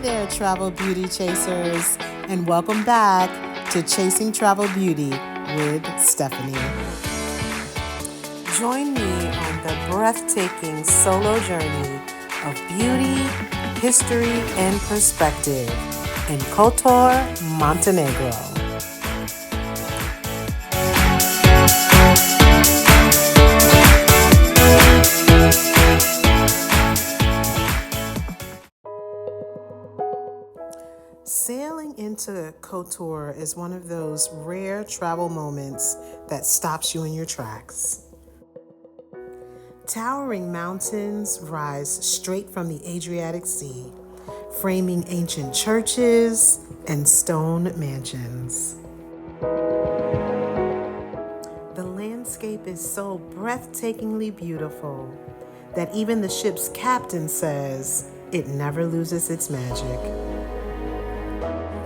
there, travel beauty chasers, and welcome back to Chasing Travel Beauty with Stephanie. Join me on the breathtaking solo journey of beauty, history, and perspective in Kotor, Montenegro. Sailing into Kotor is one of those rare travel moments that stops you in your tracks. Towering mountains rise straight from the Adriatic Sea, framing ancient churches and stone mansions. The landscape is so breathtakingly beautiful that even the ship's captain says it never loses its magic.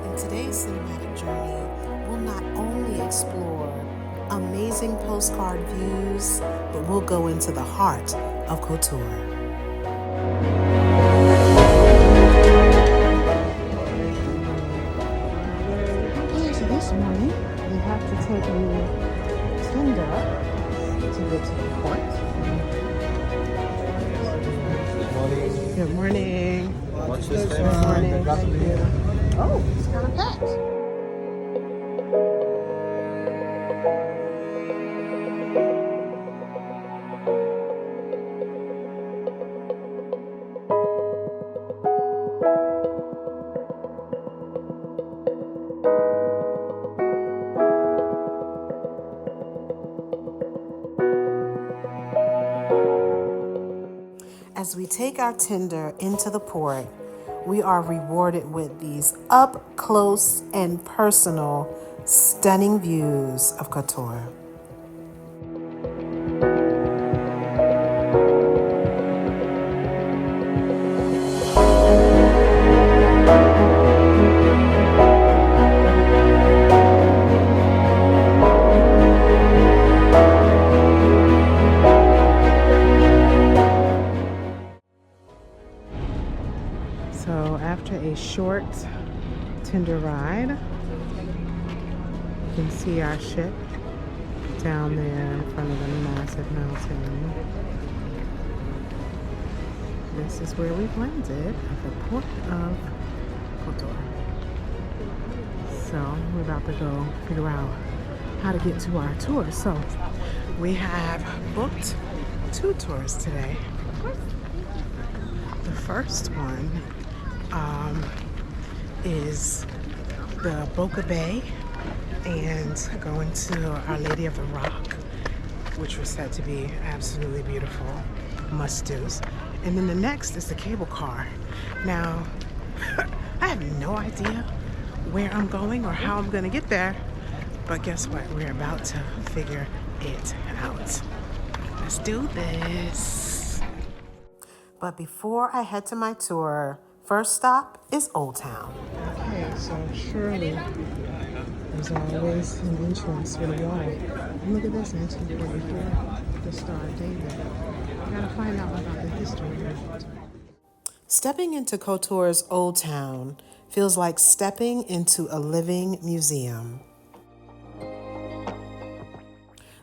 In today's cinematic journey, we'll not only explore amazing postcard views, but we'll go into the heart of Kotor. So this morning, we have to take a tender to get to the port. Good morning. Watch this. Good morning. Thank you. Oh, it's kind of packed. As we take our tender into the port, we are rewarded with these up close and personal, stunning views of Kotor. So after a short tender ride, you can see our ship down there in front of the massive mountain. This is where we've landed at the port of Kotor. So we're about to go figure out how to get to our tour. So we have booked 2 tours today. The first one is the Boca Bay and going to Our Lady of the Rock, which was said to be absolutely beautiful, must-dos. And then the next is the cable car. Now, I have no idea where I'm going or how I'm gonna get there, but guess what? We're about to figure it out. Let's do this. But before I head to my tour, first stop is Old Town. Okay, so surely there's always an entrance with a wall. And look at this, 1944, the Star of David. I gotta find out about the history here. Stepping into Kotor's Old Town feels like stepping into a living museum.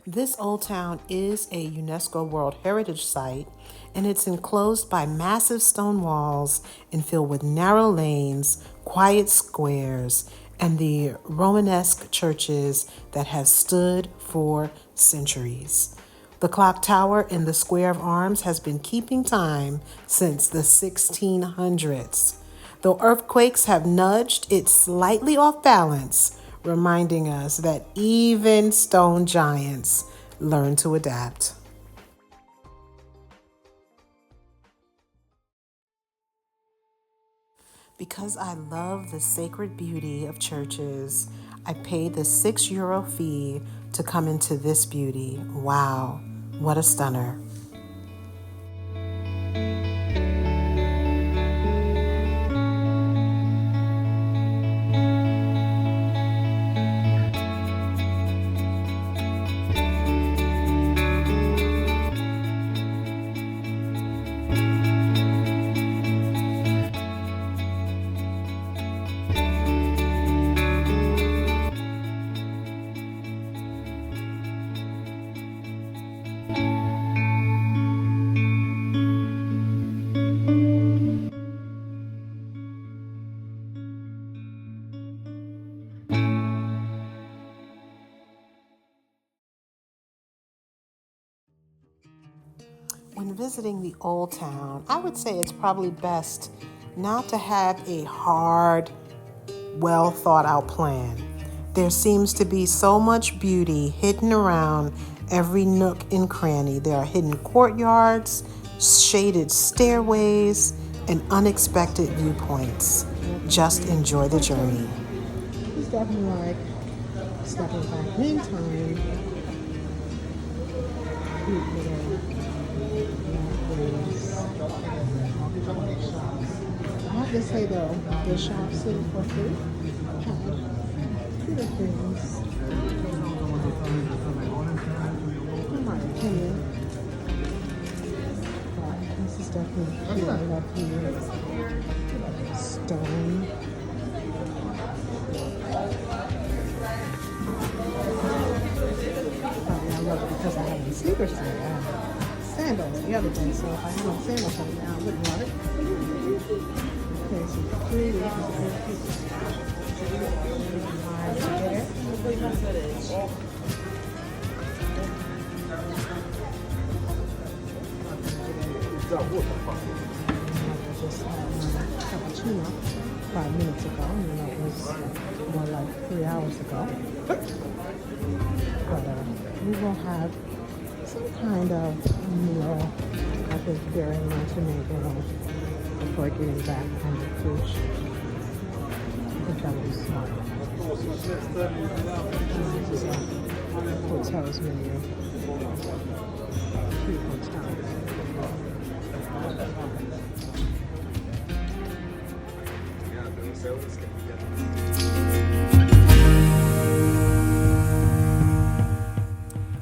This old town is a UNESCO World Heritage Site, and it's enclosed by massive stone walls and filled with narrow lanes, quiet squares, and the Romanesque churches that have stood for centuries. The clock tower in the Square of Arms has been keeping time since the 1600s. Though earthquakes have nudged it slightly off balance, reminding us that even stone giants learn to adapt. Because I love the sacred beauty of churches, I paid the €6 fee to come into this beauty. Wow, what a stunner. visiting the Old Town, I would say it's probably best not to have a hard, well thought out plan. There seems to be so much beauty hidden around every nook and cranny. There are hidden courtyards, shaded stairways, and unexpected viewpoints. Just enjoy the journey. It's definitely like stepping back in time. Cute little walkways. I have to say though, the shops here for food have cuter things. In my opinion. But this is definitely cute. I love the stone. I love it because I have the sneakers today. I had sandals the other day, so if I had no sandals on now, I wouldn't love it. Okay, so three I just had my cappuccino 5 minutes ago, and it was more like 3 hours ago. But we will have some kind of meal, I think, here in Montenegro before getting back on the cruise. I think that would be smart. This is a hotel's menu. Cute hotel.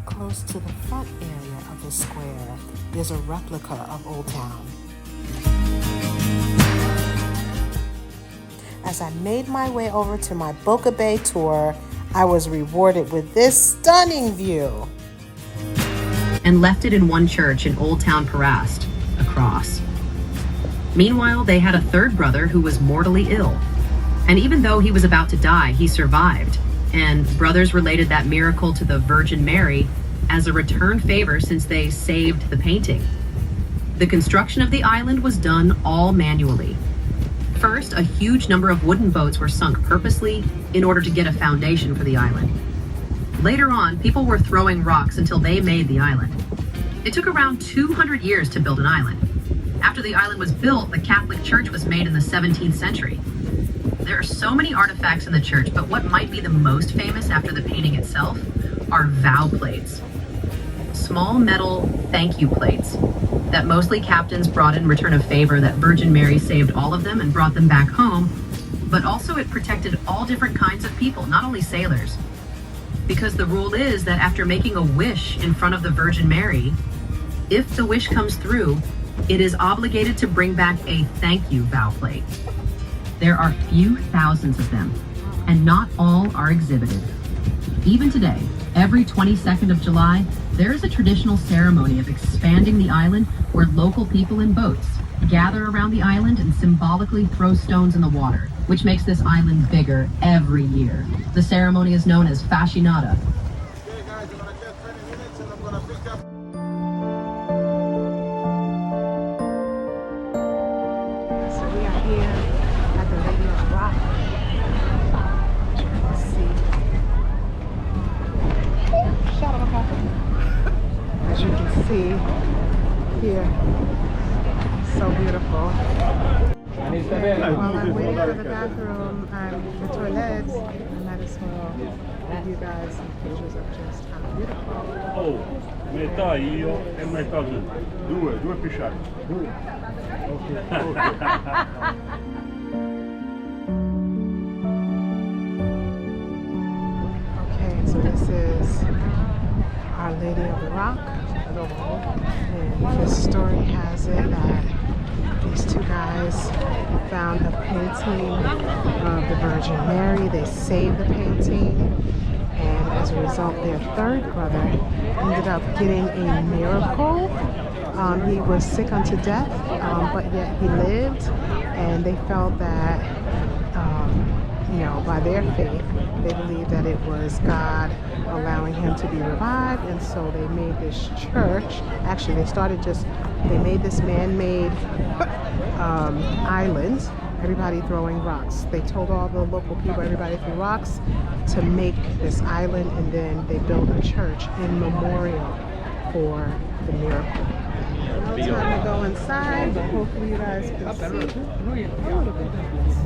Close to the front area of the square, there's a replica of Old Town. As I made my way over to my Boca Bay tour, I was rewarded with this stunning view. And left it in one church in Old Town Parast, a cross. Meanwhile, they had a third brother who was mortally ill. And even though he was about to die, he survived. And brothers related that miracle to the Virgin Mary as a return favor since they saved the painting. The construction of the island was done all manually. First, a huge number of wooden boats were sunk purposely in order to get a foundation for the island. Later on, people were throwing rocks until they made the island. It took around 200 years to build an island. After the island was built, the Catholic Church was made in the 17th century. There are so many artifacts in the church, but what might be the most famous after the painting itself are vow plates. Small metal thank you plates that mostly captains brought in return of favor that Virgin Mary saved all of them and brought them back home, but also it protected all different kinds of people, not only sailors. Because the rule is that after making a wish in front of the Virgin Mary, if the wish comes through, it is obligated to bring back a thank you vow plate. There are few thousands of them, and not all are exhibited. Even today, every 22nd of July, there is a traditional ceremony of expanding the island where local people in boats gather around the island and symbolically throw stones in the water, which makes this island bigger every year. The ceremony is known as Fascinata. Okay guys, I'm gonna get 20 minutes and I'm gonna pick up. So we are here at the Lady of the Rock. Let's see. Shut up, okay. As you can see here, so beautiful. Okay, while I'm waiting for the bathroom and the toilets, I might as well give you guys some pictures of just how beautiful. Oh, metà io e metà tu. Due pisciate. Okay, so this is Our Lady of the Rock. And the story has it that these two guys found a painting of the Virgin Mary. They saved the painting, and as a result, their third brother ended up getting a miracle. He was sick unto death, but yet he lived, and they felt that by their faith, they believe that it was God allowing him to be revived, and so they made this church. Actually, they made this man-made island. Everybody throwing rocks. They told all the local people, everybody threw rocks to make this island, and then they built a church in memorial for the miracle. No time to go inside, but hopefully you guys can see a little bit of this.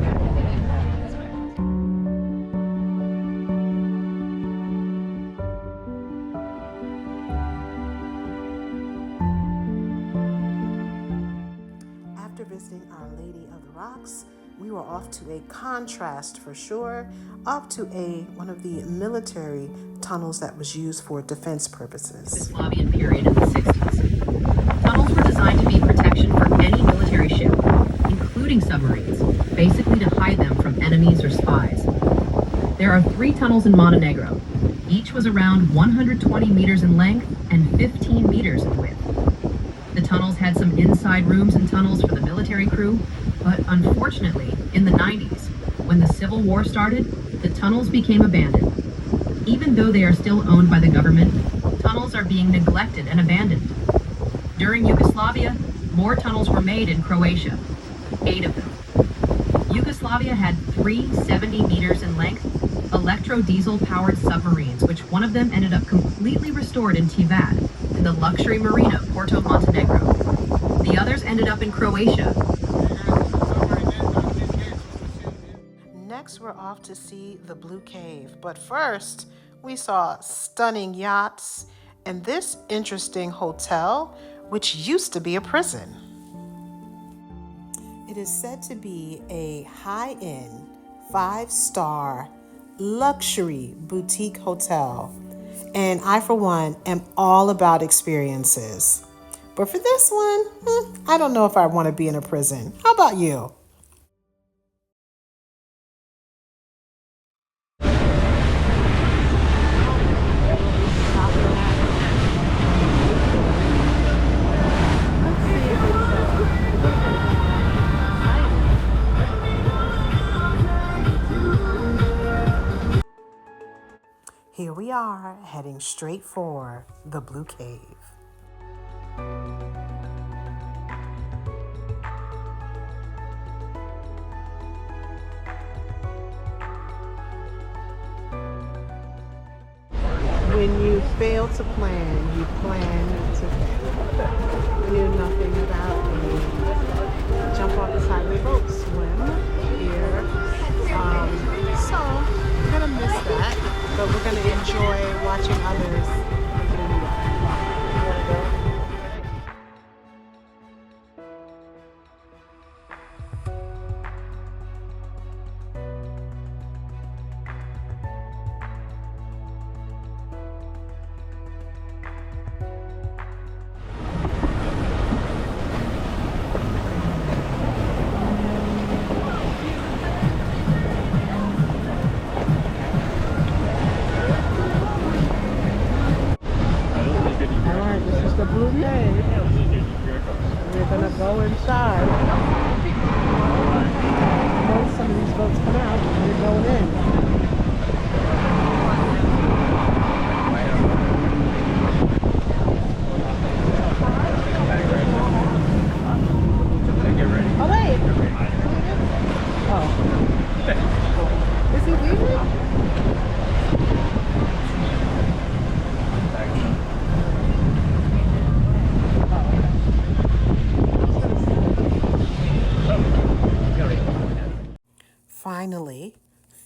After visiting Our Lady of the Rocks, we were off to a contrast for sure, up to one of the military tunnels that was used for defense purposes. Yugoslavian period in the 60s. Tunnels were designed to be protection for any military ship, including submarines, basically to hide them from enemies or spies. There are 3 tunnels in Montenegro. Each was around 120 meters in length and 15 meters in width. The tunnels had some inside rooms and tunnels for the military crew, but unfortunately, in the 90s, when the Civil War started, the tunnels became abandoned. Even though they are still owned by the government, tunnels are being neglected and abandoned. During Yugoslavia, more tunnels were made in Croatia, 8 of them. Yugoslavia had 3 70 meters in length electro-diesel-powered submarines, which one of them ended up completely restored in Tivat, in the luxury marina Porto Montenegro. The others ended up in Croatia. Next, we're off to see the Blue Cave. But first, we saw stunning yachts and this interesting hotel, which used to be a prison. It is said to be a high-end, 5-star luxury boutique hotel. And I, for one, am all about experiences. But for this one, I don't know if I want to be in a prison. How about you? Here we are, heading straight for the Blue Cave. When you fail to plan, you plan to fail. We knew nothing about the jump off the side of the boat, swim here. So we're gonna miss that, but we're gonna enjoy watching others do that. Blue Cave. We're gonna go inside. Once some of these boats come out, we're going in. Oh wait! Oh. Is he leaving? Finally,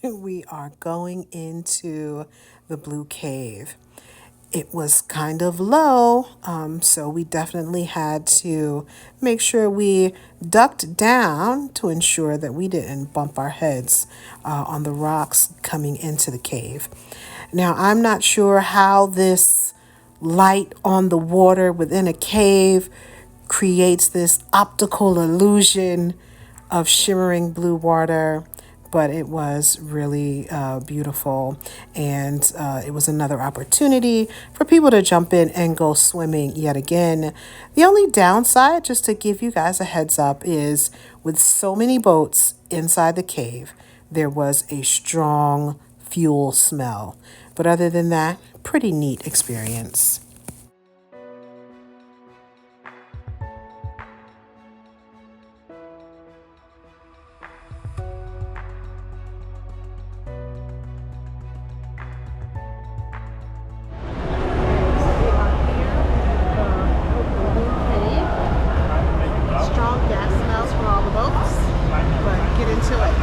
we are going into the Blue Cave. It was kind of low, so we definitely had to make sure we ducked down to ensure that we didn't bump our heads on the rocks coming into the cave. Now, I'm not sure how this light on the water within a cave creates this optical illusion of shimmering blue water, but it was really beautiful, and it was another opportunity for people to jump in and go swimming yet again. The only downside, just to give you guys a heads up, is with so many boats inside the cave, there was a strong fuel smell. But other than that, pretty neat experience. Strong gas smells from all the boats, but get into it.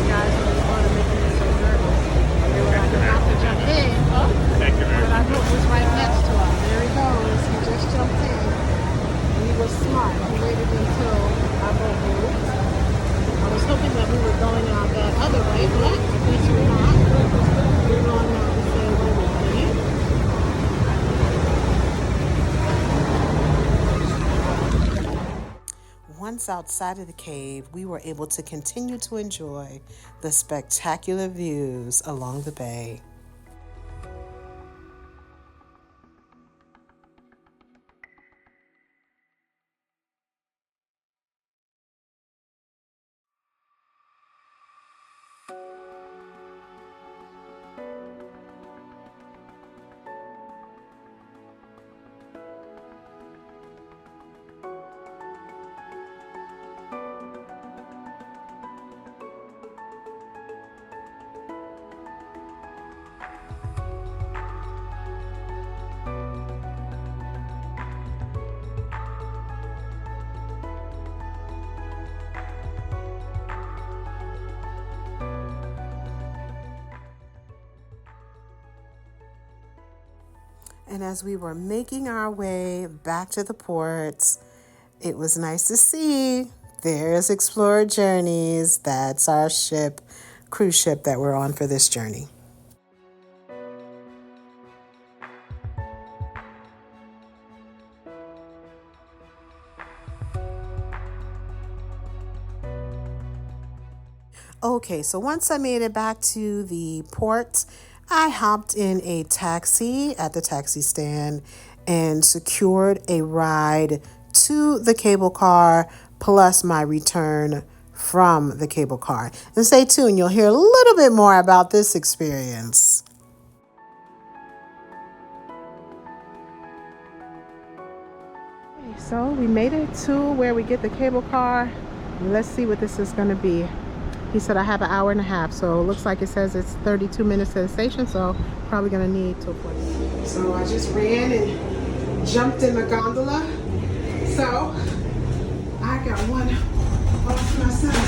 Guys, when we wanted to make me so nervous, they were like about to jump in, but our boat was right next to us. There he goes. He just jumped in. He was smart. He waited until our boat moved. I was hoping that we were going out that other way, but I guess we're not. We're going out the same way we came. Once outside of the cave, we were able to continue to enjoy the spectacular views along the bay. And as we were making our way back to the ports, it was nice to see. There's Explorer Journeys. That's our ship, cruise ship that we're on for this journey. Okay, so once I made it back to the port, I hopped in a taxi at the taxi stand and secured a ride to the cable car plus my return from the cable car. And stay tuned, you'll hear a little bit more about this experience. So we made it to where we get the cable car. Let's see what this is going to be. He said I have an hour and a half, so it looks like it says it's 32 minutes to the station, so probably going to need till 40. So I just ran and jumped in the gondola. So I got one off myself.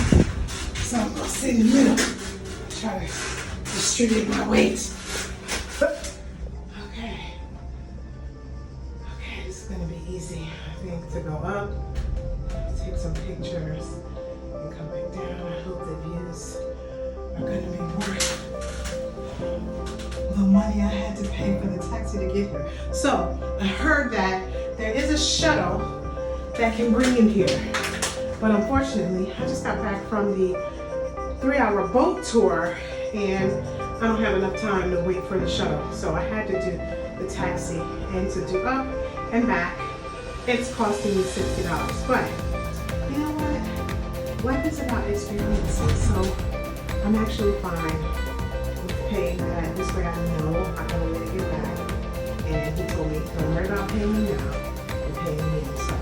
So I'm going to sit in the middle, try to distribute my weight. Okay, this is going to be easy, I think, to go up, take some pictures, and come back down. I hope the views are going to be worth the money I had to pay for the taxi to get here. So I heard that there is a shuttle that can bring you here, but unfortunately I just got back from the 3-hour boat tour and I don't have enough time to wait for the shuttle, so I had to do the taxi, and to do up and back it's costing me $60. But you know what, life is about experiences, so I'm actually fine with paying that. This way I know I'm gonna let it get back, and he told me don't worry about paying me now, you're paying me, so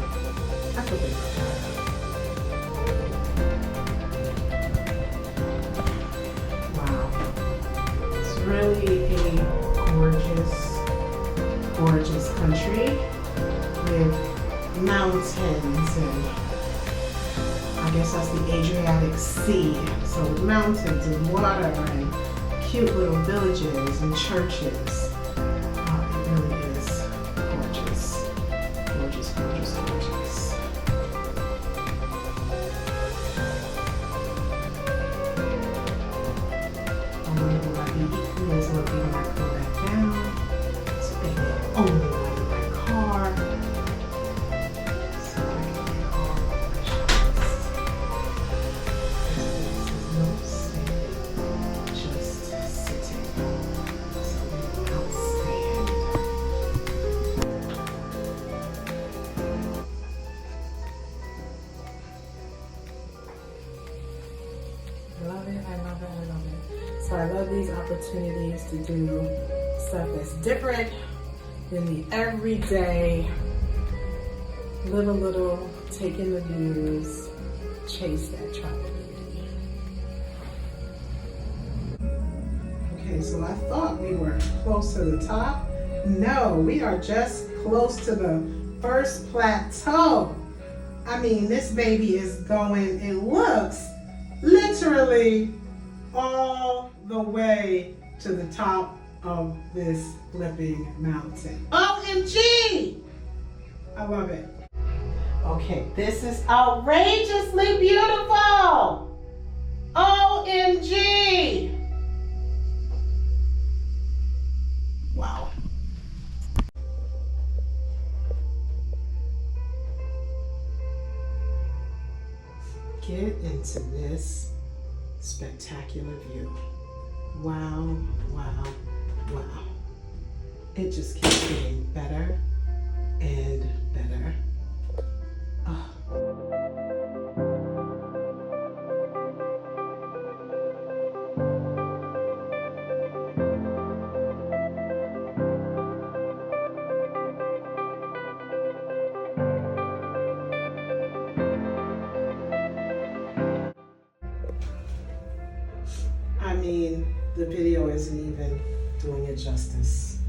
I feel good about that. Really a gorgeous country with mountains, and I guess that's the Adriatic Sea. So with mountains and water and cute little villages and churches. It really is gorgeous. Is looking when I come back down. So they can only run in my car. So I can get all my shots. There's no standing, just sitting. So love these opportunities to do stuff that's different than the everyday. Live a little, take in the views, chase that travel beauty. Okay, so I thought we were close to the top. No, we are just close to the first plateau. I mean, this baby is going, it looks literally all the way to the top of this flipping mountain. OMG! I love it. Okay, this is outrageously beautiful. OMG! Wow. Get into this spectacular view. Wow, wow, wow. It just keeps getting better and better. Oh. I mean, the video isn't even doing it justice.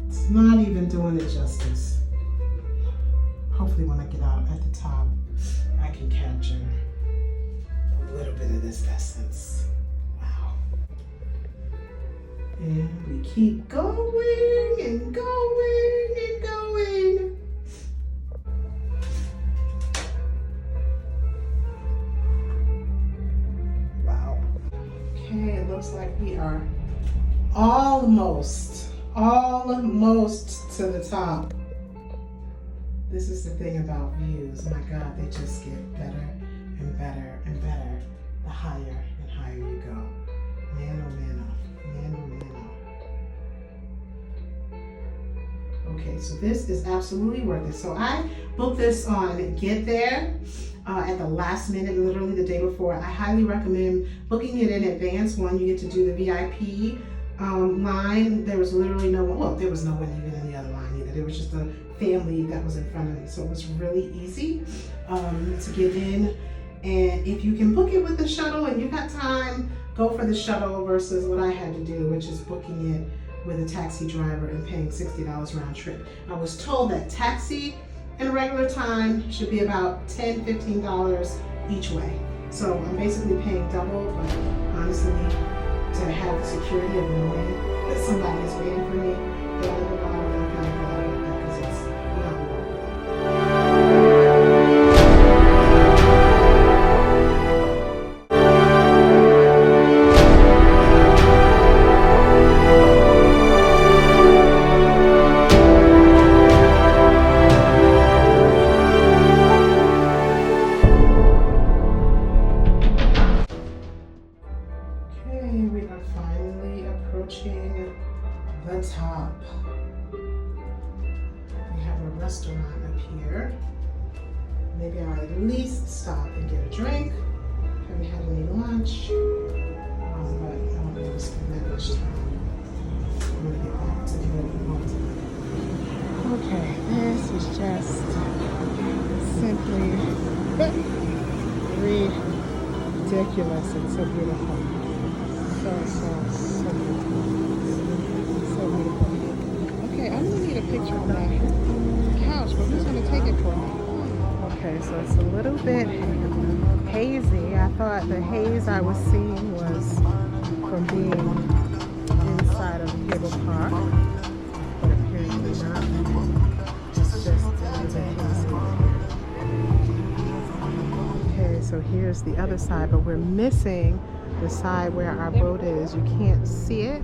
It's not even doing it justice. Hopefully when I get out at the top, I can capture a little bit of this essence. Wow. And we keep going and going and going. Wow. Okay, it looks like we are almost to the top. This is the thing about views. My God, they just get better and better and better the higher and higher you go. Man, oh man, oh man, oh man, oh. Okay, so this is absolutely worth it. So I booked this on Get There at the last minute, literally the day before. I highly recommend booking it in advance. One, you get to do the VIP line. There was literally no one, well, there was no one even in the other line either. There was just a family that was in front of me. So it was really easy to get in. And if you can book it with the shuttle and you've got time, go for the shuttle versus what I had to do, which is booking it with a taxi driver and paying $60 round trip. I was told that taxi and regular time should be about $10, $15 each way. So I'm basically paying double, but honestly, to have the security of knowing that somebody is waiting for me, I'm kind of glad about that because it's not worth it. The top. We have a restaurant up here. Maybe I'll at least stop and get a drink. Haven't had any lunch, but I don't want to spend that much time. I'm gonna get back to the okay, this is just simply ridiculous. It's so beautiful. So beautiful. Okay, I'm gonna need a picture of that couch, but who's gonna take it for me? Okay, so it's a little bit hazy. I thought the haze I was seeing was from being inside of the cable car, but apparently not. It's just a little bit hazy. Okay, so here's the other side, but we're missing the side where our boat is. You can't see it.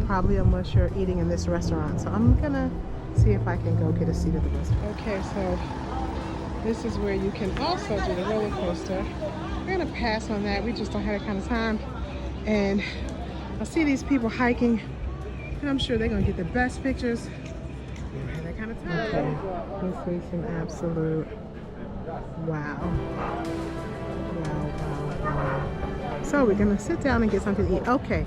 Probably unless you're eating in this restaurant. So I'm gonna see if I can go get a seat at the restaurant. Okay, so this is where you can also do the roller coaster. We're gonna pass on that. We just don't have that kind of time. And I see these people hiking, and I'm sure they're gonna get the best pictures. We don't have that kind of time. Okay, this is an absolute wow. Wow. So we're gonna sit down and get something to eat. Okay.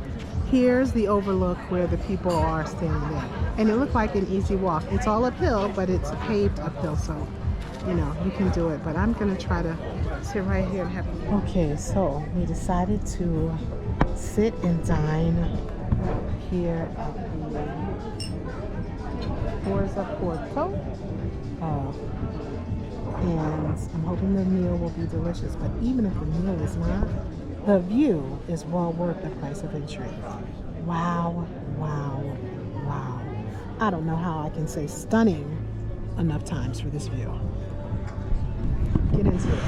Here's the overlook where the people are standing there. And it looked like an easy walk. It's all uphill, but it's paved uphill, so, you know, you can do it. But I'm gonna try to sit right here and have a... Okay, so we decided to sit and dine here at the Forza Porto. And I'm hoping the meal will be delicious, but even if the meal is not, the view is well worth the price of entry. Wow, wow, wow. I don't know how I can say stunning enough times for this view. Get into it.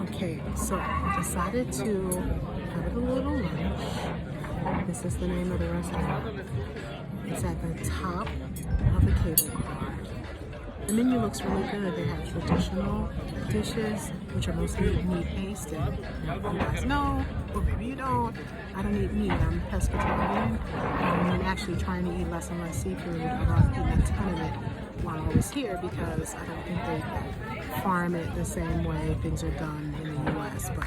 Okay, so I decided to have a little lunch. This is the name of the restaurant. It's at the top of the cable car. The menu looks really good. They have traditional dishes, which are mostly meat-based. And you guys know, or maybe you don't, I don't eat meat. I'm pescatarian. I'm actually trying to eat less and less seafood. I was eating a ton of it while I was here because I don't think they farm it the same way things are done in the U.S., but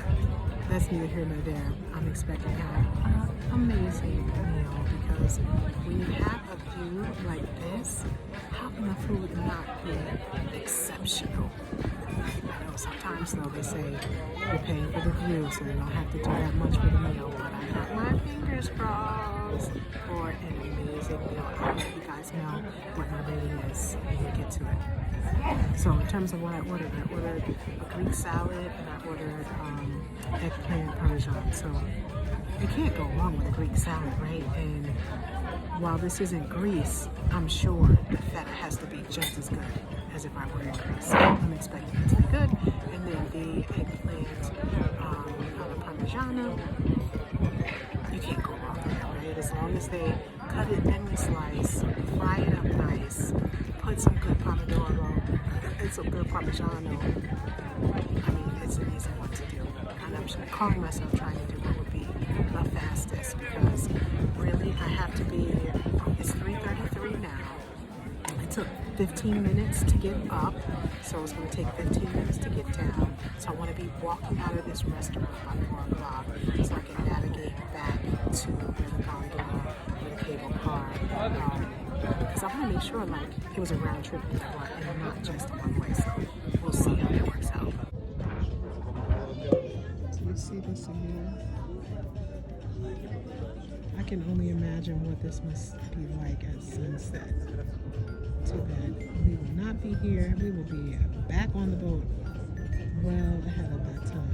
that's neither here nor there. I'm expecting to have an amazing meal because when you have a view like this, how can the food not be exceptional? I know sometimes though they say you're paying for the view, so you don't have to do that much for the meal, but I got my fingers crossed for an amazing meal. I'll let you guys know what my rating is when we get to it. So in terms of what I ordered a Greek salad and I ordered eggplant parmesan. So you can't go wrong with a Greek salad, right? And while this isn't Greece, I'm sure the feta has to be just as good as if I were in Greece. So I'm expecting it to be good. And then the eggplant alla parmigiana, you can't go wrong with that, right? As long as they cut it thinly slice, fry it up nice, put some good pomodoro and some good parmigiano. I mean, it's an easy one to do. And I'm calling myself trying to do what would be the fastest because really I have to be, it's 3:33 now. It took 15 minutes to get up, so it's going to take 15 minutes to get down. So I want to be walking out of this restaurant by 4 o'clock so I can navigate back to where the gondola, where the cable car, because I want to make sure like it was a round trip and not just a one way. So we'll see how that works out. Do you see this in here? I can only imagine what this must be like at sunset. Too bad we will not be here. We will be back on the boat well ahead of that time.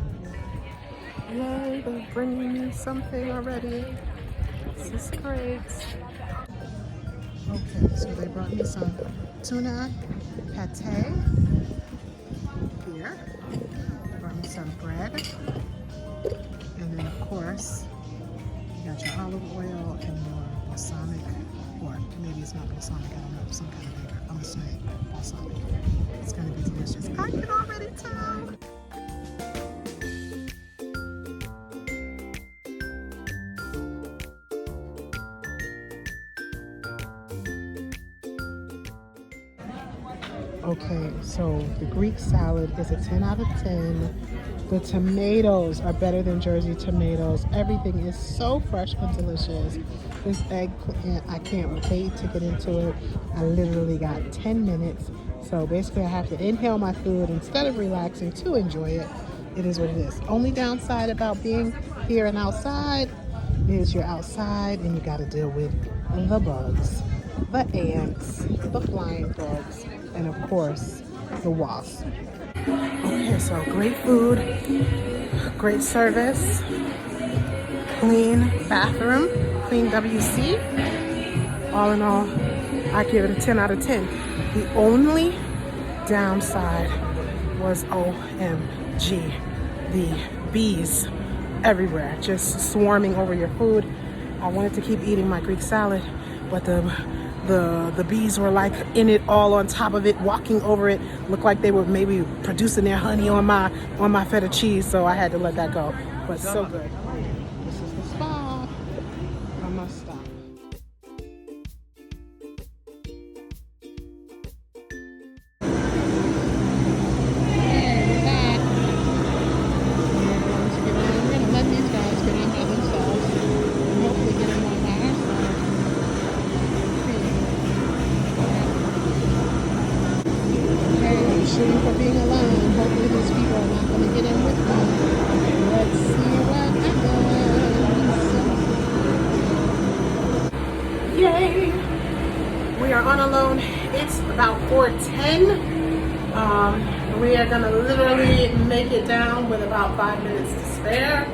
Yay, they're bringing me something already. This is great. Okay, so they brought me some tuna pate here. They brought me some bread. And then, of course, you got your olive oil and your balsamic, or maybe it's not balsamic, I don't know, some kind of flavor. I'm gonna say balsamic. It's gonna be delicious. I can already tell. Okay, so the Greek salad is a 10 out of 10. The tomatoes are better than Jersey tomatoes. Everything is so fresh and delicious. This eggplant, I can't wait to get into it. I literally got 10 minutes. So basically I have to inhale my food instead of relaxing to enjoy it. It is what it is. Only downside about being here and outside is you're outside and you got to deal with the bugs, the ants, the flying bugs, and of course, the wasps. Okay, so great food, great service, clean bathroom, clean WC. All in all, I give it a 10 out of 10. The only downside was OMG, the bees everywhere, just swarming over your food. I wanted to keep eating my Greek salad, but the The bees were like in it, all on top of it, walking over it. Looked like they were maybe producing their honey on my feta cheese, so I had to let that go. But so good. This is the spot. I must stop. Shooting for being alone. Hopefully these people are not going to get in with me. Let's see what happens. Yay! We are on alone. It's about 4:10. We are gonna literally make it down with about 5 minutes to spare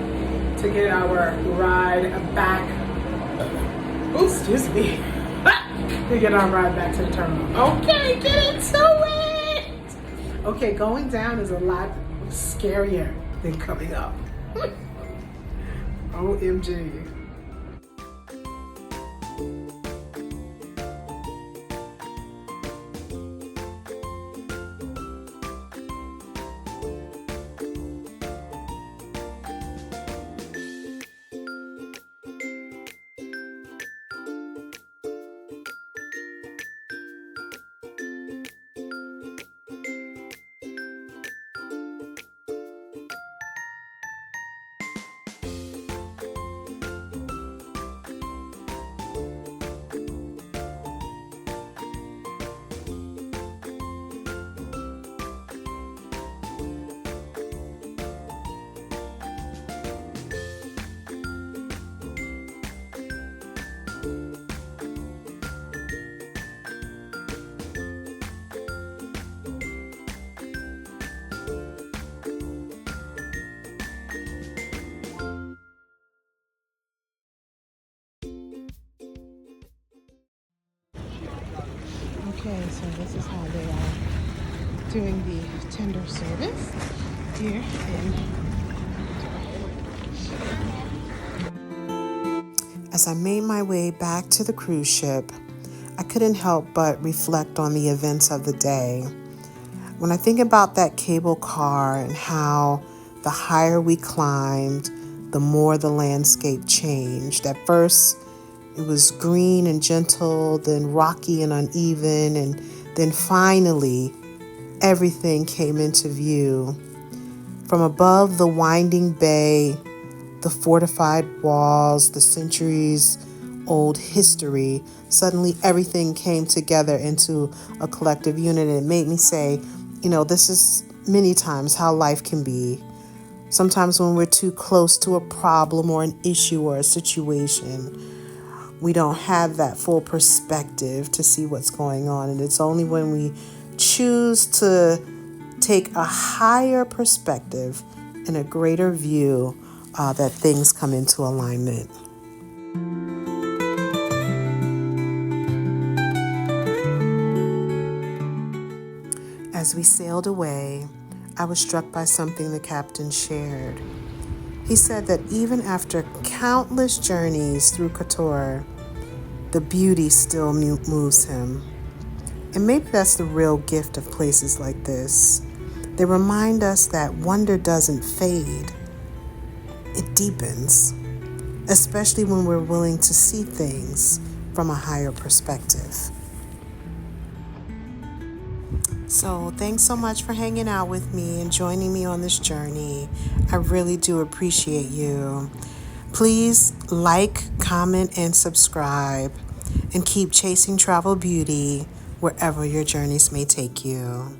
to get our ride back. Oops, excuse me. To get our ride back to the terminal. Okay, get into it. Okay, going down is a lot scarier than coming up. OMG. Okay, so this is how they are doing the tender service here As I made my way back to the cruise ship, I couldn't help but reflect on the events of the day. When I think about that cable car and how the higher we climbed, the more the landscape changed. At first, it was green and gentle, then rocky and uneven, and then finally, everything came into view. From above the winding bay, the fortified walls, the centuries-old history, suddenly everything came together into a collective unit. And it made me say, this is many times how life can be. Sometimes when we're too close to a problem or an issue or a situation, we don't have that full perspective to see what's going on. And it's only when we choose to take a higher perspective and a greater view that things come into alignment. As we sailed away, I was struck by something the captain shared. He said that even after countless journeys through Kotor, the beauty still moves him. And maybe that's the real gift of places like this. They remind us that wonder doesn't fade, it deepens, especially when we're willing to see things from a higher perspective. So thanks so much for hanging out with me and joining me on this journey. I really do appreciate you. Please like, comment, and subscribe, and keep chasing travel beauty wherever your journeys may take you.